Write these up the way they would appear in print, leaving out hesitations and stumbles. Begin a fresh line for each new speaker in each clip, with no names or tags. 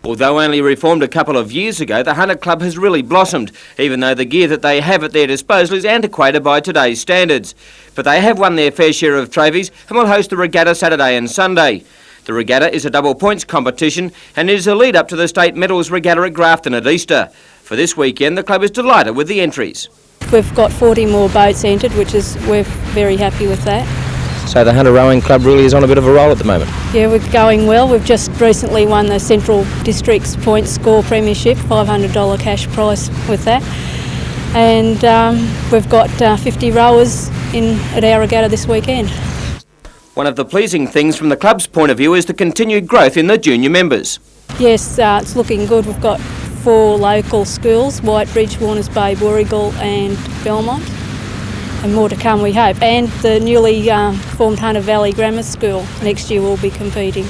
Although only reformed a couple of years ago, the Hunter Club has really blossomed, even though the gear that they have at their disposal is antiquated by today's standards. But they have won their fair share of trophies and will host the regatta Saturday and Sunday. The regatta is a double points competition and it is a lead up to the State Medals regatta at Grafton at Easter. For this weekend, the club is delighted with the entries.
We've got 40 more boats entered, we're very happy with that.
So the Hunter Rowing Club really is on a bit of a roll at the moment?
Yeah, we're going well. We've just recently won the Central District's Point Score Premiership, $500 cash prize with that. And we've got 50 rowers at our regatta this weekend.
One of the pleasing things from the club's point of view is the continued growth in the junior members.
Yes, it's looking good. We've got 4 local schools, Whitebridge, Warners Bay, Warrigal and Belmont. And more to come, we hope. And the newly formed Hunter Valley Grammar School next year will be competing.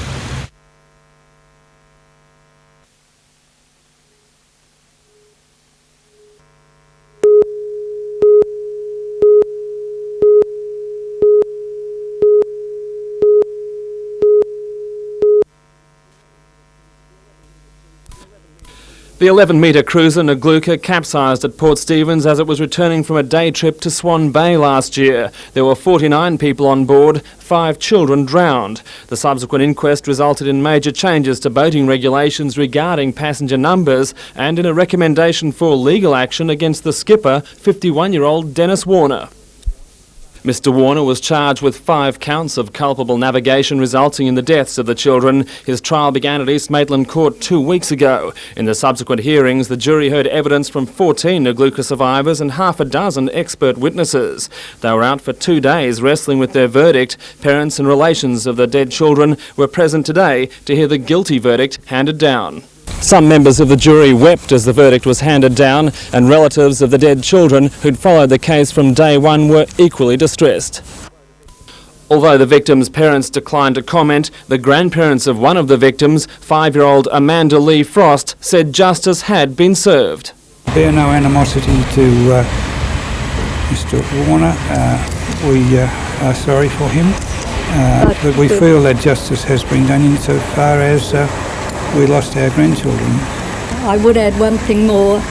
The 11-metre cruiser Ngluka capsized at Port Stephens as it was returning from a day trip to Swan Bay last year. There were 49 people on board, 5 children drowned. The subsequent inquest resulted in major changes to boating regulations regarding passenger numbers and in a recommendation for legal action against the skipper, 51-year-old Dennis Warner. Mr Warner was charged with 5 counts of culpable navigation resulting in the deaths of the children. His trial began at East Maitland Court 2 weeks ago. In the subsequent hearings, the jury heard evidence from 14 Ngluka survivors and half a dozen expert witnesses. They were out for 2 days wrestling with their verdict. Parents and relations of the dead children were present today to hear the guilty verdict handed down. Some members of the jury wept as the verdict was handed down, and relatives of the dead children who'd followed the case from day one were equally distressed. Although the victims' parents declined to comment, the grandparents of one of the victims, 5-year-old Amanda Lee Frost, said justice had been served.
Bear no animosity to Mr Warner. We are sorry for him, but we feel that justice has been done insofar as we lost our grandchildren.
I would add one thing more,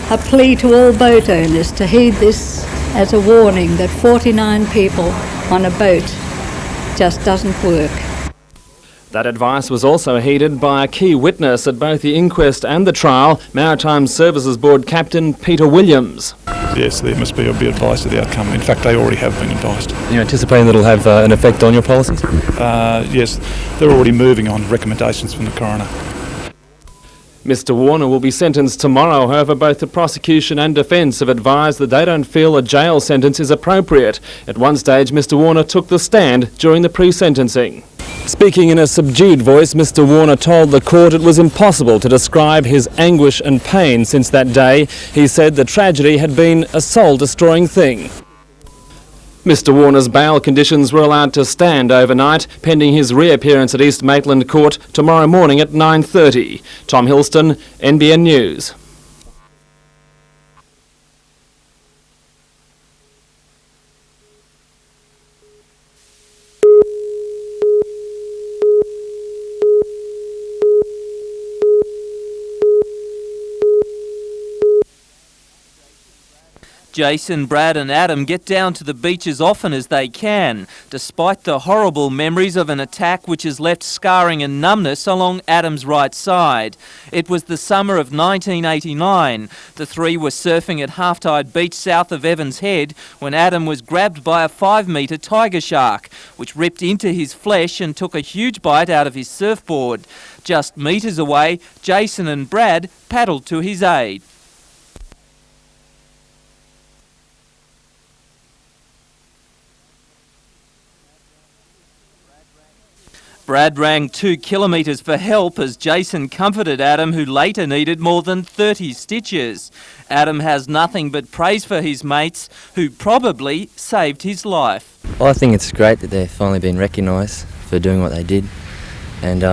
a plea to all boat owners to heed this as a warning that 49 people on a boat just doesn't work.
That advice was also heeded by a key witness at both the inquest and the trial, Maritime Services Board Captain Peter Williams.
Yes, there must be advice to the outcome. In fact, they already have been advised.
You're anticipating that'll have an effect on your policies?
Yes, they're already moving on recommendations from the coroner.
Mr Warner will be sentenced tomorrow. However, both the prosecution and defence have advised that they don't feel a jail sentence is appropriate. At one stage, Mr Warner took the stand during the pre-sentencing. Speaking in a subdued voice, Mr Warner told the court it was impossible to describe his anguish and pain since that day. He said the tragedy had been a soul-destroying thing. Mr Warner's bail conditions were allowed to stand overnight, pending his reappearance at East Maitland Court tomorrow morning at 9:30. Tom Hilston, NBN News.
Jason, Brad and Adam get down to the beach as often as they can, despite the horrible memories of an attack which has left scarring and numbness along Adam's right side. It was the summer of 1989. The three were surfing at Half-Tide Beach south of Evans Head when Adam was grabbed by a 5-metre tiger shark, which ripped into his flesh and took a huge bite out of his surfboard. Just metres away, Jason and Brad paddled to his aid. Brad rang 2 kilometres for help as Jason comforted Adam, who later needed more than 30 stitches. Adam has nothing but praise for his mates, who probably saved his life.
Well, I think it's great that they've finally been recognised for doing what they did, and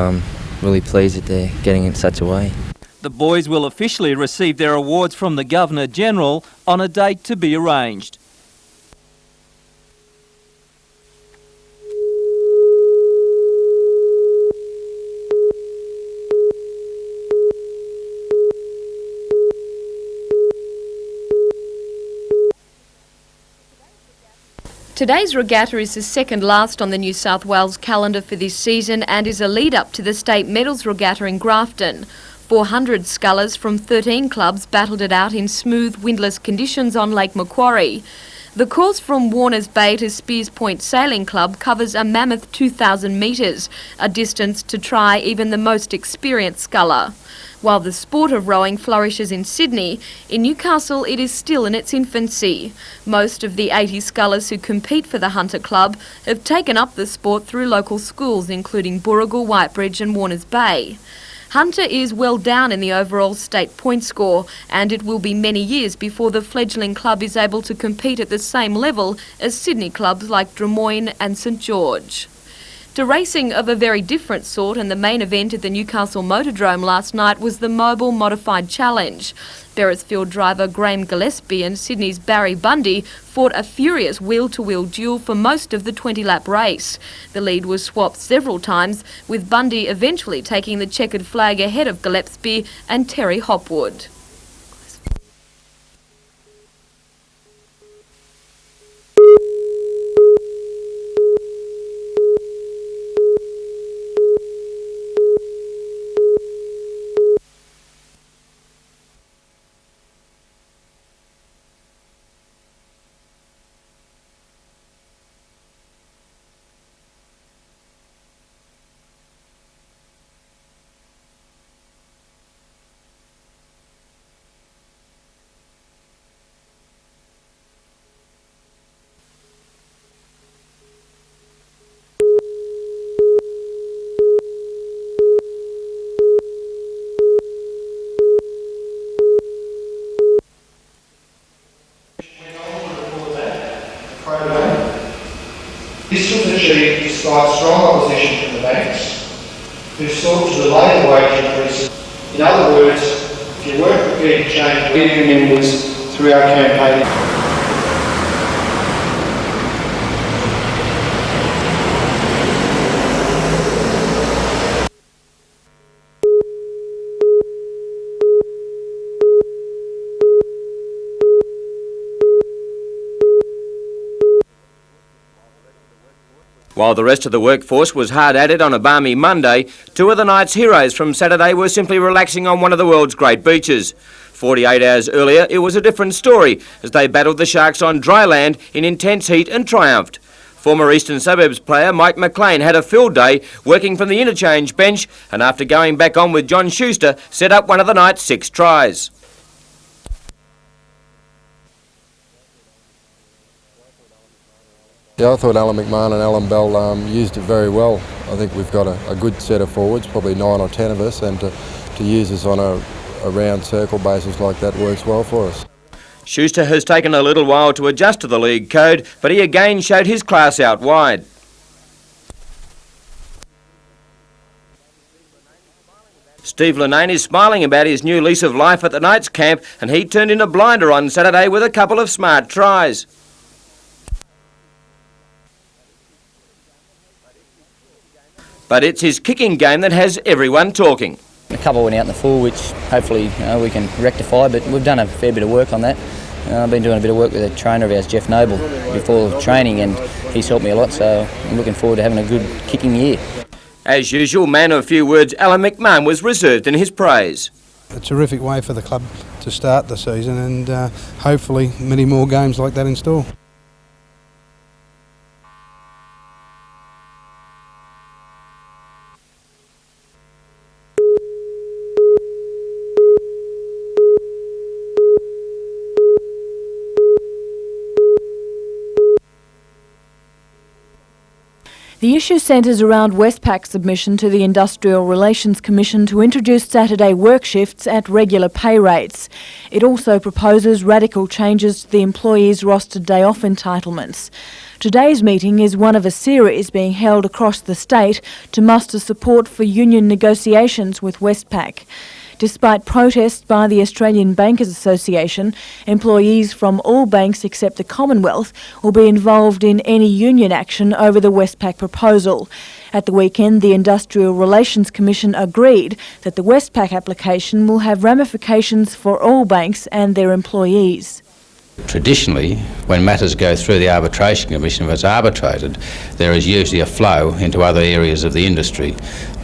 really pleased that they're getting in such a way.
The boys will officially receive their awards from the Governor-General on a date to be arranged.
Today's regatta is the second last on the New South Wales calendar for this season and is a lead-up to the State Medals Regatta in Grafton. 400 scullers from 13 clubs battled it out in smooth, windless conditions on Lake Macquarie. The course from Warners Bay to Spears Point Sailing Club covers a mammoth 2,000 metres, a distance to try even the most experienced sculler. While the sport of rowing flourishes in Sydney, in Newcastle it is still in its infancy. Most of the 80 scullers who compete for the Hunter Club have taken up the sport through local schools including Booragul, Whitebridge and Warners Bay. Hunter is well down in the overall state point score, and it will be many years before the fledgling club is able to compete at the same level as Sydney clubs like Drummoyne and St George. To racing of a very different sort, and the main event at the Newcastle Motordrome last night was the Mobile Modified Challenge. Beresfield driver Graham Gillespie and Sydney's Barry Bundy fought a furious wheel-to-wheel duel for most of the 20-lap race. The lead was swapped several times, with Bundy eventually taking the checkered flag ahead of Gillespie and Terry Hopwood.
This was achieved despite strong opposition from the banks, who sought to delay the wage increases. In other words, if you weren't prepared to change union members through our campaign.
While the rest of the workforce was hard at it on a balmy Monday, two of the night's heroes from Saturday were simply relaxing on one of the world's great beaches. 48 hours earlier, it was a different story as they battled the Sharks on dry land in intense heat and triumphed. Former Eastern Suburbs player Mike McLean had a field day working from the interchange bench and after going back on with John Schuster, set up one of the night's 6 tries.
Yeah, I thought Alan McMahon and Alan Bell used it very well. I think we've got a good set of forwards, probably 9 or 10 of us, and to use us on a round circle basis like that works well for us.
Schuster has taken a little while to adjust to the league code, but he again showed his class out wide. Steve Linane is smiling about his new lease of life at the Knights camp, and he turned in a blinder on Saturday with a couple of smart tries. But it's his kicking game that has everyone talking.
A couple went out in the full, which hopefully we can rectify, but we've done a fair bit of work on that. I've been doing a bit of work with a trainer of ours, Jeff Noble, before training, and he's helped me a lot, so I'm looking forward to having a good kicking year.
As usual, man of few words, Alan McMahon was reserved in his praise.
A terrific way for the club to start the season, and hopefully many more games like that in store.
The issue centres around Westpac's submission to the Industrial Relations Commission to introduce Saturday work shifts at regular pay rates. It also proposes radical changes to the employees' rostered day off entitlements. Today's meeting is one of a series being held across the state to muster support for union negotiations with Westpac. Despite protests by the Australian Bankers Association, employees from all banks except the Commonwealth will be involved in any union action over the Westpac proposal. At the weekend, the Industrial Relations Commission agreed that the Westpac application will have ramifications for all banks and their employees.
Traditionally, when matters go through the Arbitration Commission, if it's arbitrated, there is usually a flow into other areas of the industry.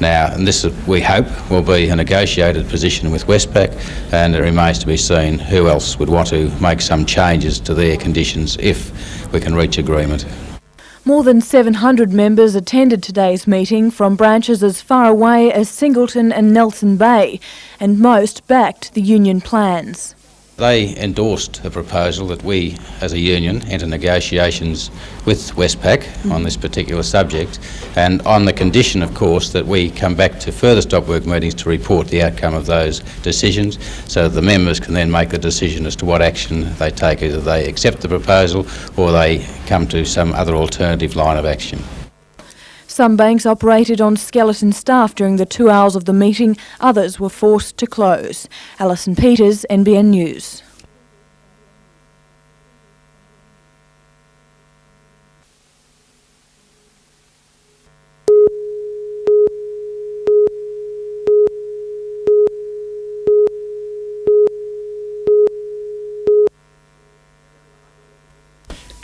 Now, and this, we hope, will be a negotiated position with Westpac, and it remains to be seen who else would want to make some changes to their conditions if we can reach agreement.
More than 700 members attended today's meeting from branches as far away as Singleton and Nelson Bay, and most backed the union plans.
They endorsed a proposal that we, as a union, enter negotiations with Westpac on this particular subject, and on the condition, of course, that we come back to further stop work meetings to report the outcome of those decisions, so that the members can then make the decision as to what action they take. Either they accept the proposal or they come to some other alternative line of action.
Some banks operated on skeleton staff during the 2 hours of the meeting, others were forced to close. Alison Peters, NBN News.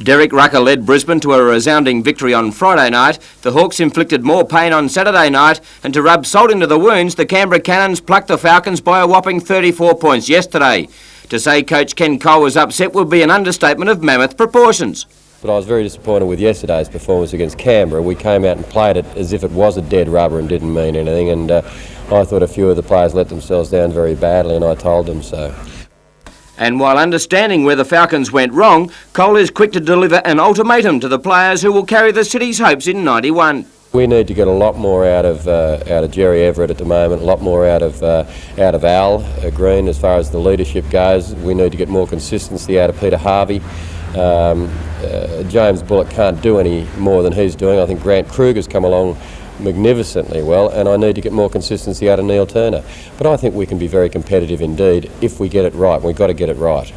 Derek Rucker led Brisbane to a resounding victory on Friday night. The Hawks inflicted more pain on Saturday night, and to rub salt into the wounds, the Canberra Cannons plucked the Falcons by a whopping 34 points yesterday. To say Coach Ken Cole was upset would be an understatement of mammoth proportions.
But I was very disappointed with yesterday's performance against Canberra. We came out and played it as if it was a dead rubber and didn't mean anything, and I thought a few of the players let themselves down very badly, and I told them so.
And while understanding where the Falcons went wrong, Cole is quick to deliver an ultimatum to the players who will carry the city's hopes in 91.
We need to get a lot more out of Jerry Everett at the moment, a lot more out of Al Green as far as the leadership goes. We need to get more consistency out of Peter Harvey. James Bullock can't do any more than he's doing. I think Grant Kruger's come along magnificently well, and I need to get more consistency out of Neil Turner. But I think we can be very competitive indeed if we get it right. We've got to get it right.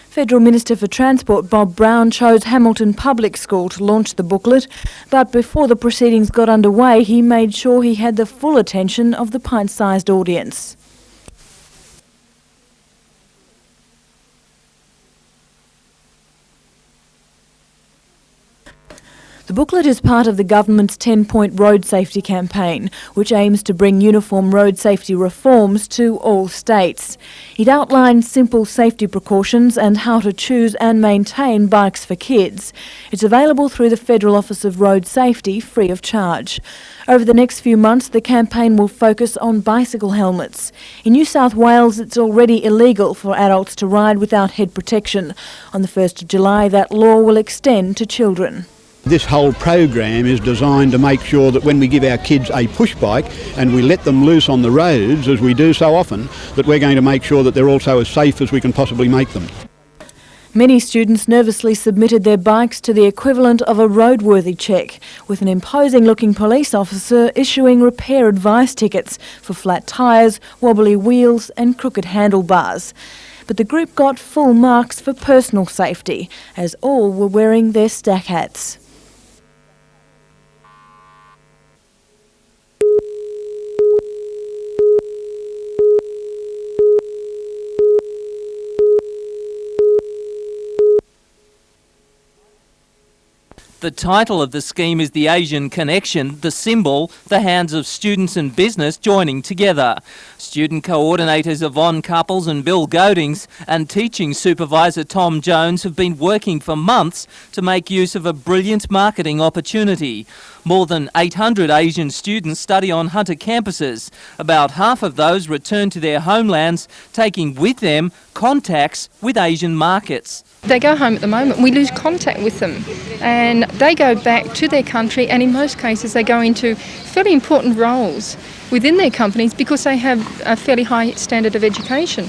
Federal Minister for Transport Bob Brown chose Hamilton Public School to launch the booklet, but before the proceedings got underway, he made sure he had the full attention of the pint-sized audience. The booklet is part of the government's 10-point road safety campaign, which aims to bring uniform road safety reforms to all states. It outlines simple safety precautions and how to choose and maintain bikes for kids. It's available through the Federal Office of Road Safety free of charge. Over the next few months, the campaign will focus on bicycle helmets. In New South Wales, it's already illegal for adults to ride without head protection. On the 1st of July, that law will extend to children.
This whole program is designed to make sure that when we give our kids a push bike and we let them loose on the roads, as we do so often, that we're going to make sure that they're also as safe as we can possibly make them.
Many students nervously submitted their bikes to the equivalent of a roadworthy check, with an imposing-looking police officer issuing repair advice tickets for flat tyres, wobbly wheels and crooked handlebars. But the group got full marks for personal safety, as all were wearing their stack hats.
The title of the scheme is the Asian Connection, the symbol, the hands of students and business joining together. Student coordinators Yvonne Couples and Bill Goadings and teaching supervisor Tom Jones have been working for months to make use of a brilliant marketing opportunity. More than 800 Asian students study on Hunter campuses. About half of those return to their homelands, taking with them contacts with Asian markets.
They go home at the moment, we lose contact with them, and they go back to their country, and in most cases they go into fairly important roles within their companies because they have a fairly high standard of education,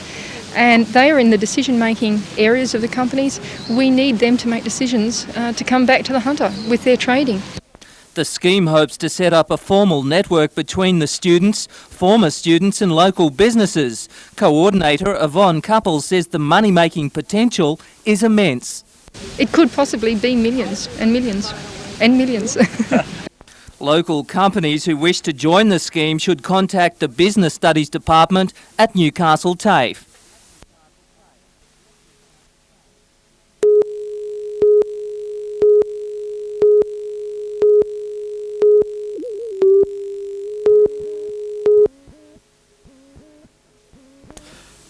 and they are in the decision-making areas of the companies. We need them to make decisions to come back to the Hunter with their trading.
The scheme hopes to set up a formal network between the students, former students and local businesses. Coordinator Yvonne Couples says the money-making potential is immense.
It could possibly be millions and millions and millions.
Local companies who wish to join the scheme should contact the Business Studies Department at Newcastle TAFE.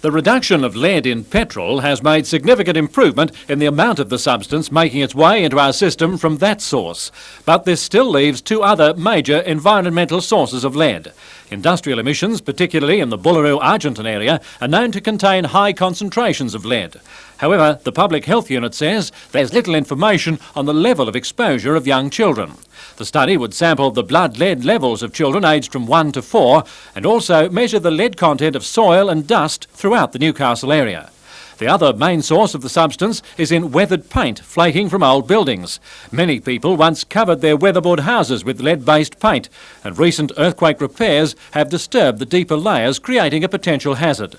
The reduction of lead in petrol has made significant improvement in the amount of the substance making its way into our system from that source. But this still leaves two other major environmental sources of lead. Industrial emissions, particularly in the Bullaroo-Argenton area, are known to contain high concentrations of lead. However, the Public Health Unit says there's little information on the level of exposure of young children. The study would sample the blood lead levels of children aged from 1 to 4 and also measure the lead content of soil and dust throughout the Newcastle area. The other main source of the substance is in weathered paint flaking from old buildings. Many people once covered their weatherboard houses with lead-based paint, and recent earthquake repairs have disturbed the deeper layers, creating a potential hazard.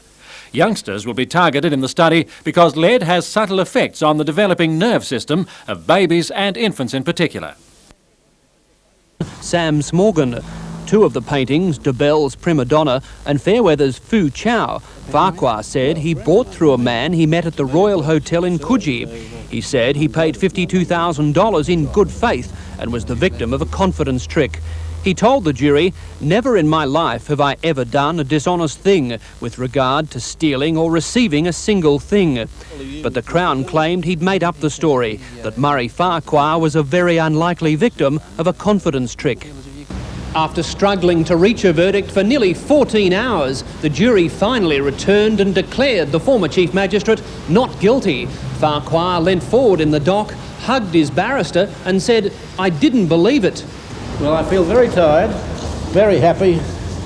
Youngsters will be targeted in the study because lead has subtle effects on the developing nerve system of babies and infants in particular.
Sam Smorgan. Two of the paintings, De Belle's Prima Donna and Fairweather's Fu Chow, Farquhar said he bought through a man he met at the Royal Hotel in Coogee. He said he paid $52,000 in good faith and was the victim of a confidence trick. He told the jury, "Never in my life have I ever done a dishonest thing with regard to stealing or receiving a single thing." But the Crown claimed he'd made up the story, that Murray Farquhar was a very unlikely victim of a confidence trick. After struggling to reach a verdict for nearly 14 hours, the jury finally returned and declared the former Chief Magistrate not guilty. Farquhar leant forward in the dock, hugged his barrister and said, "I didn't believe it."
Well, I feel very tired, very happy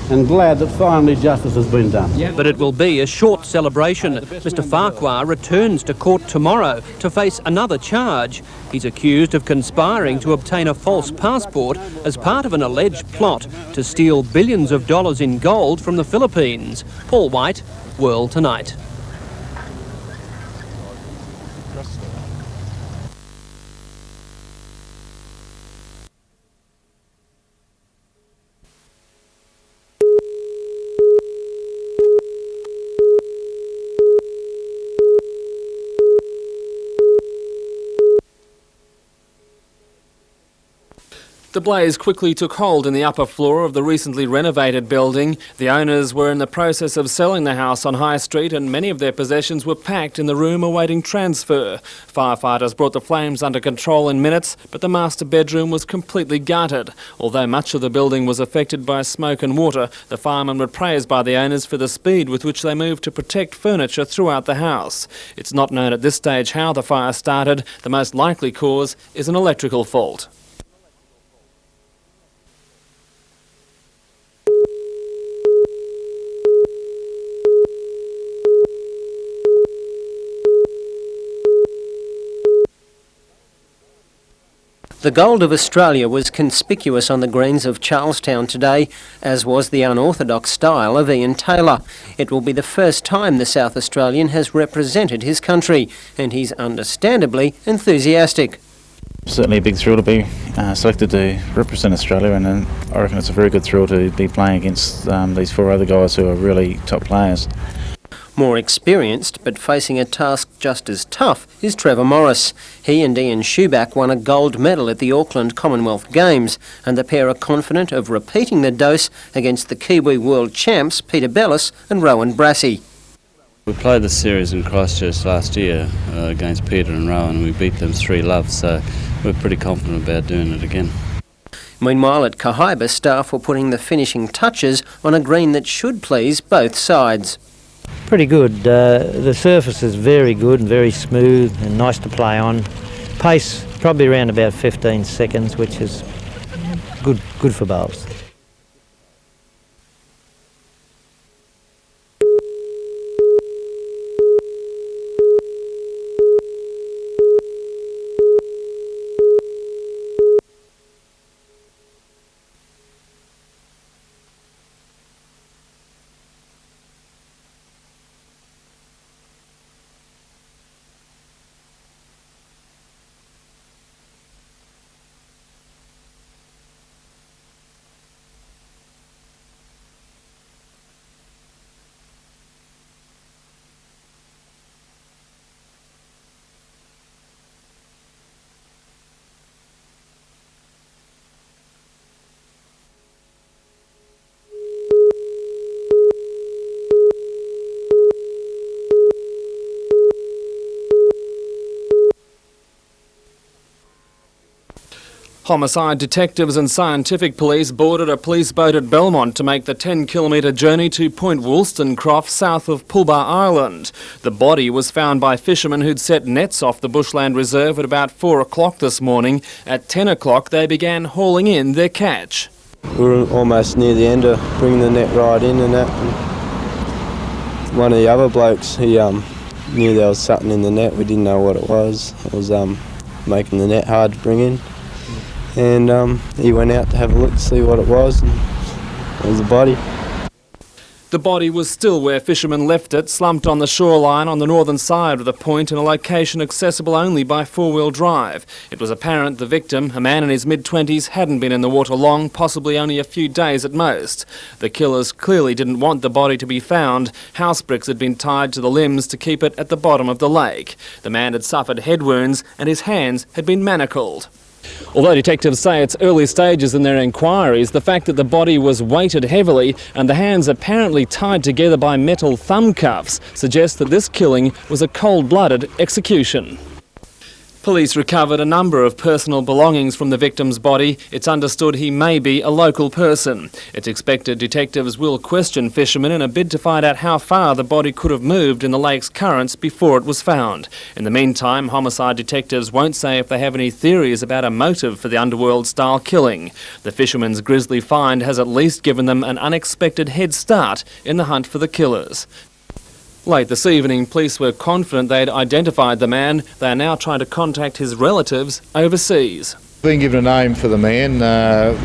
and glad that finally justice has been done.
But it will be a short celebration. Mr Farquhar returns to court tomorrow to face another charge. He's accused of conspiring to obtain a false passport as part of an alleged plot to steal billions of dollars in gold from the Philippines. Paul White, World Tonight.
The blaze quickly took hold in the upper floor of the recently renovated building. The owners were in the process of selling the house on High Street and many of their possessions were packed in the room awaiting transfer. Firefighters brought the flames under control in minutes, but the master bedroom was completely gutted. Although much of the building was affected by smoke and water, the firemen were praised by the owners for the speed with which they moved to protect furniture throughout the house. It's not known at this stage how the fire started. The most likely cause is an electrical fault.
The gold of Australia was conspicuous on the greens of Charlestown today, as was the unorthodox style of Ian Taylor. It will be the first time the South Australian has represented his country, and he's understandably enthusiastic.
Certainly a big thrill to be selected to represent Australia, and I reckon it's a very good thrill to be playing against these four other guys who are really top players.
More experienced, but facing a task just as tough, is Trevor Morris. He and Ian Schuback won a gold medal at the Auckland Commonwealth Games, and the pair are confident of repeating the dose against the Kiwi world champs Peter Bellis and Rowan Brassey.
We played the series in Christchurch last year against Peter and Rowan, and we beat them 3-love, so we're pretty confident about doing it again.
Meanwhile, at Cahaiba, staff were putting the finishing touches on a green that should please both sides.
Pretty good. The surface is very good and very smooth and nice to play on. Pace probably around about 15 seconds, which is good for bowls.
Homicide detectives and scientific police boarded a police boat at Belmont to make the 10-kilometre journey to Point Wollstonecroft south of Pulbar Island. The body was found by fishermen who'd set nets off the bushland reserve at about 4 o'clock this morning. At 10 o'clock they began hauling in their catch.
We were almost near the end of bringing the net right in and that. And one of the other blokes, he knew there was something in the net. We didn't know what it was. It was making the net hard to bring in. And he went out to have a look to see what it was, and it was a body.
The body was still where fishermen left it, slumped on the shoreline on the northern side of the point in a location accessible only by four-wheel drive. It was apparent the victim, a man in his mid-20s, hadn't been in the water long, possibly only a few days at most. The killers clearly didn't want the body to be found. House bricks had been tied to the limbs to keep it at the bottom of the lake. The man had suffered head wounds and his hands had been manacled. Although detectives say it's early stages in their inquiries, the fact that the body was weighted heavily and the hands apparently tied together by metal thumb cuffs suggests that this killing was a cold-blooded execution. Police recovered a number of personal belongings from the victim's body. It's understood he may be a local person. It's expected detectives will question fishermen in a bid to find out how far the body could have moved in the lake's currents before it was found. In the meantime, homicide detectives won't say if they have any theories about a motive for the underworld-style killing. The fisherman's grisly find has at least given them an unexpected head start in the hunt for the killers. Late this evening, police were confident they'd identified the man. They are now trying to contact his relatives overseas.
We've been given a name for the man.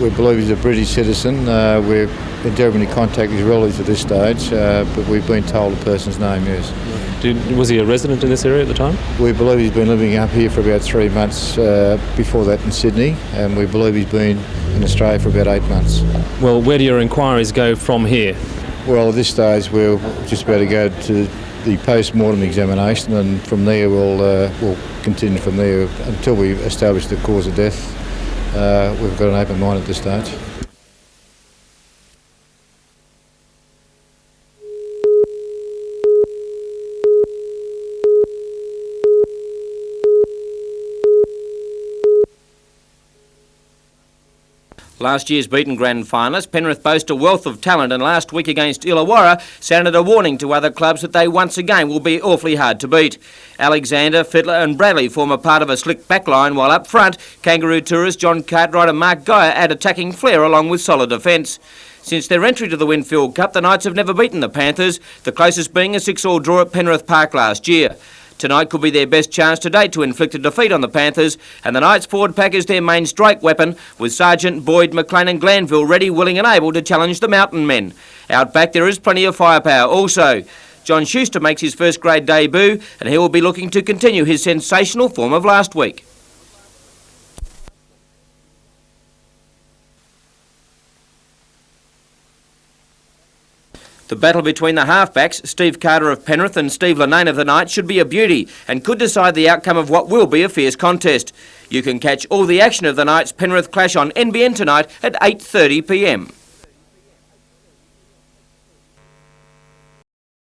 We believe he's a British citizen. We're endeavouring to contact his relatives at this stage, but we've been told the person's name, yes.
Was he a resident in this area at the time?
We believe he's been living up here for about 3 months, before that in Sydney, and we believe he's been in Australia for about 8 months.
Well, where do your inquiries go from here?
Well, at this stage we're just about to go to the post-mortem examination, and from there we'll continue from there until we establish the cause of death. We've got an open mind at this stage.
Last year's beaten grand finalists, Penrith boast a wealth of talent, and last week against Illawarra sounded a warning to other clubs that they once again will be awfully hard to beat. Alexander, Fittler and Bradley form a part of a slick backline, while up front, Kangaroo Tourist, John Cartwright and Mark Geyer add attacking flair along with solid defence. Since their entry to the Winfield Cup, the Knights have never beaten the Panthers, the closest being a 6-all draw at Penrith Park last year. Tonight could be their best chance to date to inflict a defeat on the Panthers, and the Knights forward pack is their main strike weapon, with Sargent, Boyd, McLean and Glanville ready, willing and able to challenge the Mountain Men. Out back there is plenty of firepower also. John Schuster makes his first grade debut, and he will be looking to continue his sensational form of last week. The battle between the halfbacks, Steve Carter of Penrith and Steve Linnane of the Knights, should be a beauty and could decide the outcome of what will be a fierce contest. You can catch all the action of the Knights-Penrith clash on NBN tonight at 8:30 p.m.